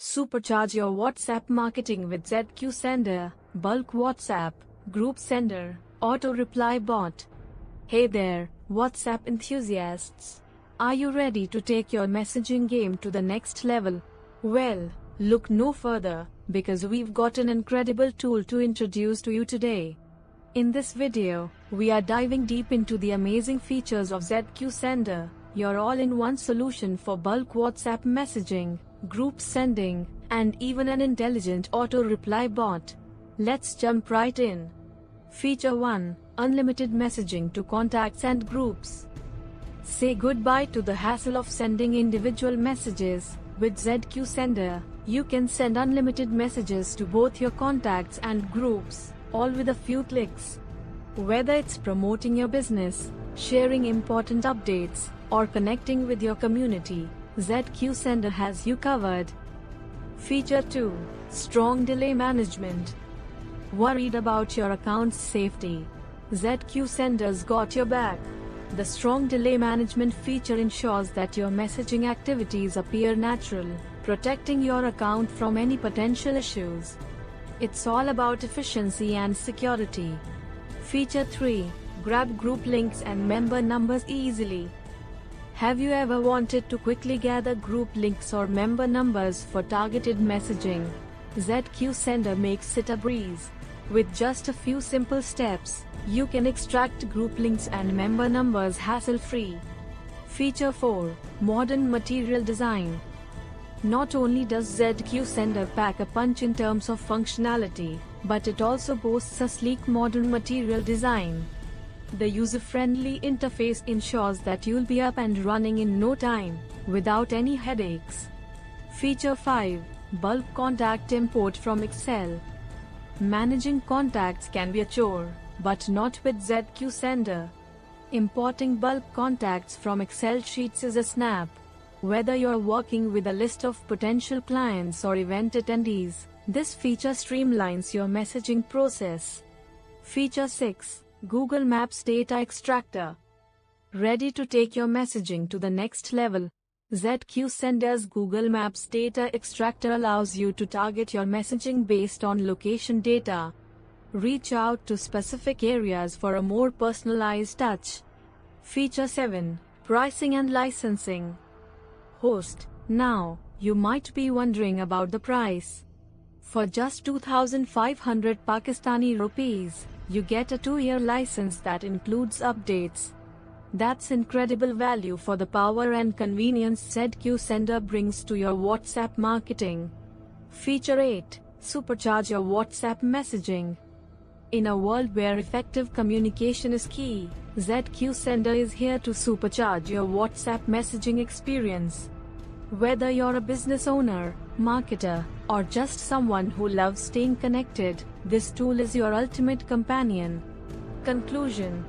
Supercharge your WhatsApp marketing with ZQ Sender, Bulk WhatsApp, Group Sender, AutoReply Bot. Hey there, WhatsApp enthusiasts! Are you ready to take your messaging game to the next level? Well, look no further, because we've got an incredible tool to introduce to you today. In this video, we are diving deep into the amazing features of ZQ Sender, your all-in-one solution for bulk WhatsApp messaging, group sending, and even an intelligent auto-reply bot. Let's jump right in. Feature 1. Unlimited messaging to contacts and groups. Say goodbye to the hassle of sending individual messages. With ZQ Sender, you can send unlimited messages to both your contacts and groups, all with a few clicks. Whether it's promoting your business, sharing important updates, or connecting with your community, ZQ Sender has you covered. Feature 2. Strong delay management. Worried about your account's safety? ZQ Sender's got your back. The strong delay management feature ensures that your messaging activities appear natural, protecting your account from any potential issues. It's all about efficiency and security. Feature 3. Grab group links and member numbers easily. Have you ever wanted to quickly gather group links or member numbers for targeted messaging? ZQ Sender makes it a breeze. With just a few simple steps, you can extract group links and member numbers hassle-free. Feature 4. Modern material design. Not only does ZQ Sender pack a punch in terms of functionality, but it also boasts a sleek modern material design. The user-friendly interface ensures that you'll be up and running in no time, without any headaches. Feature 5. Bulk contact import from Excel. Managing contacts can be a chore, but not with ZQ Sender. Importing bulk contacts from Excel sheets is a snap. Whether you're working with a list of potential clients or event attendees, this feature streamlines your messaging process. Feature 6. Google Maps Data Extractor. Ready to take your messaging to the next level? ZQ Sender's Google Maps Data Extractor allows you to target your messaging based on location data. Reach out to specific areas for a more personalized touch. Feature 7. Pricing and licensing. Host, now, you might be wondering about the price. For just 2,500 Pakistani rupees, you get a 2-year license that includes updates. That's incredible value for the power and convenience ZQ Sender brings to your WhatsApp marketing. Feature 8. Supercharge your WhatsApp messaging. In a world where effective communication is key, ZQ Sender is here to supercharge your WhatsApp messaging experience. Whether you're a business owner, marketer, or just someone who loves staying connected, this tool is your ultimate companion. Conclusion.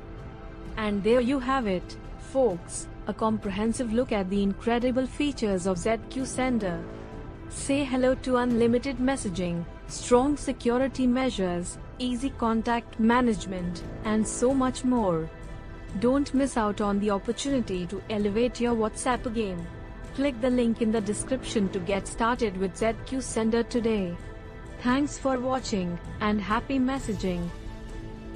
And there you have it, folks, a comprehensive look at the incredible features of ZQ Sender. Say hello to unlimited messaging, strong security measures, easy contact management, and so much more. Don't miss out on the opportunity to elevate your WhatsApp game. Click the link in the description to get started with ZQ Sender today. Thanks for watching, and happy messaging.